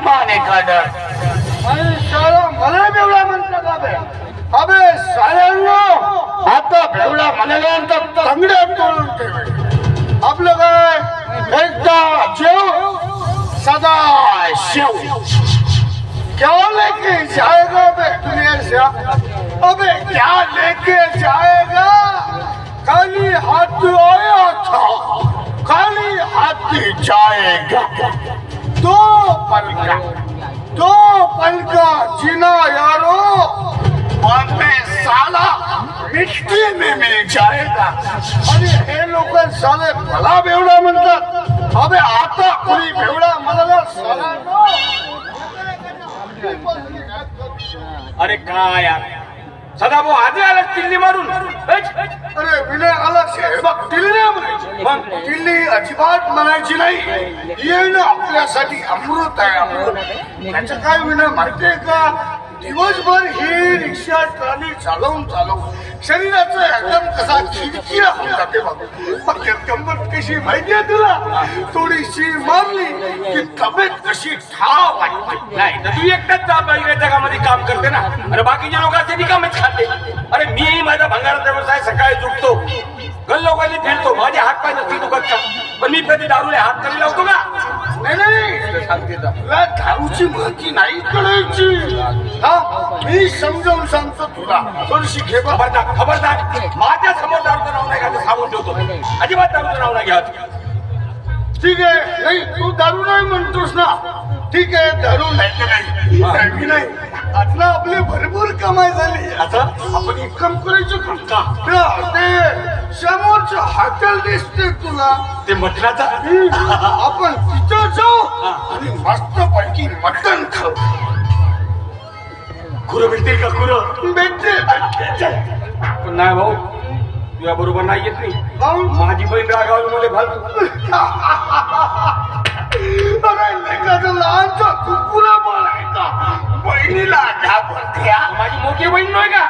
माने काढा आणि साला मला बेवडा म्हणतात अबे अबे साल्यांनो आता बेवडा म्हणाल्यानंतर तंगड्या तोडून ठेवे आपलं काय एकदा जेव सदा शिव क्या लेके जाएगा बे दुनिया से अबे क्या लेके जाएगा खाली हाथ आया था खाली हाथ जाएगा दो पल का जीना यारो बाद में साला मिट्टी में मिल जाएगा आणि हे लोक साले भला बेवडा म्हणतात अबे आता कोणी बेवडा म्हणाला साला अरे काय यार सदा भाऊ आधी आला किल्ली मारून अरे विनय आला बघ दिल्ली नाही म्हणायची मग दिल्ली अजिबात म्हणायची नाही ये ना आपल्यासाठी अमृत आहे अमृत त्याचं काय विनय माहितीये का दिवसभर ही रिक्षा ट्रॉली चालवून शरीराचं एकदम कसा खिडकिया होऊन जाते बघ कंबर कशी माहितीये तुला थोडीशी मारली की तब्येत कशी ठाव वाटते नाही तर तू एकटाच जगामध्ये काम करते ना अरे बाकीच्या लोकांचे रिकामेच खाते अरे मी माझा भंगाराचा व्यवसाय सकाळी झुकतो गल्लोगाली फिरतो माझे हात पाय नसतील दुखत का पण मी कधी दारूला हात करी लावतो का नाही तुला दारूची माहिती नाही कळायची मी समजावून सांगतो तुला थोडीशी घे खबरदार माझ्या समोर दारूचं नाव नाही घ्यायचं सांगून ठेवतो अजिबात दारूचं नाव नाही घ्यायचं ठीक आहे नाही तू दारू नाही म्हणतोस ना ठीक आहे दारू नाही तर नाही आता आपली भरपूर कमाई झाली आता आपण इन्कम करायचं का ते समोरचं हॉटेल दिसते तुला ते मटणाचा आपण तिथं जाऊ आणि मस्त पैकी मटण खाऊ खुरं भेटतील का खुरं भेटते पण नाही भाऊ तुझ्या बरोबर नाही येत नाही माझी बहीण रागावली मध्ये फालतू अरे लेखाचं लहानचा कुकुरा बोलायचा बहिणीला घाबरत्या माझी मोठी बहीण नाही का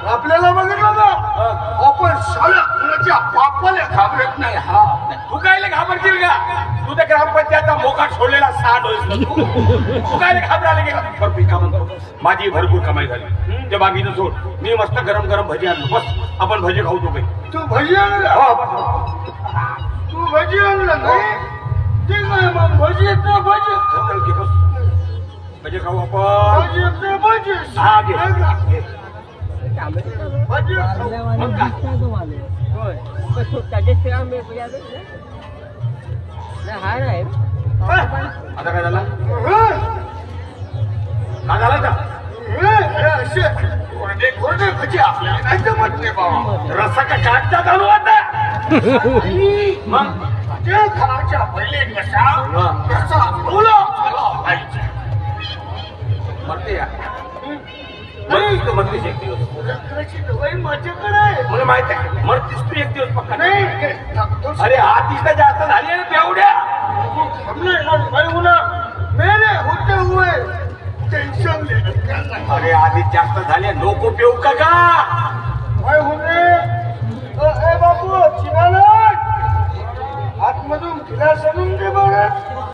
आपल्याला बघितलं का आपण साला कुणाच्या बापाला घाबरत नाही हा तू कायले घाबरतील का तू त्या ग्रामपंचायतचा मोकाट सोडलेला साठ होईल तू कायले घाबरायला गेला बरं मी का म्हणतो माझी भरपूर कमाई झाली ते बाकीचं सोड मी मस्त गरम गरम भजी आणलो बस आपण भजी खाऊ तो काही तू भजी आणला तू भजी आणला नाही ठीक आहे मग भजी येतं भजी चल की बस भजी खाऊ आपण भजी येतं भजी हा घे भजी मग काय आता काय झाला काय झाला का घोरडे भजी आपल्याला नाही जमत नाही बाबा रस्सा का काटचा चालू आता मग ते खायच्या पहिले कशा कसा मरते या मरतीस एक दिवस माझ्याकडे आहे मला माहित आहे मरतीस तू एक दिवस पक्का नाही अरे आतीस तर जास्त झाली ना तेवढ्या मेरे होते हुए टेंशन लेना अरे आधी जास्त झाल्या नको पेऊ का काय होणे ए बाबू चिनाला आतमधून तिला सणून दे बरं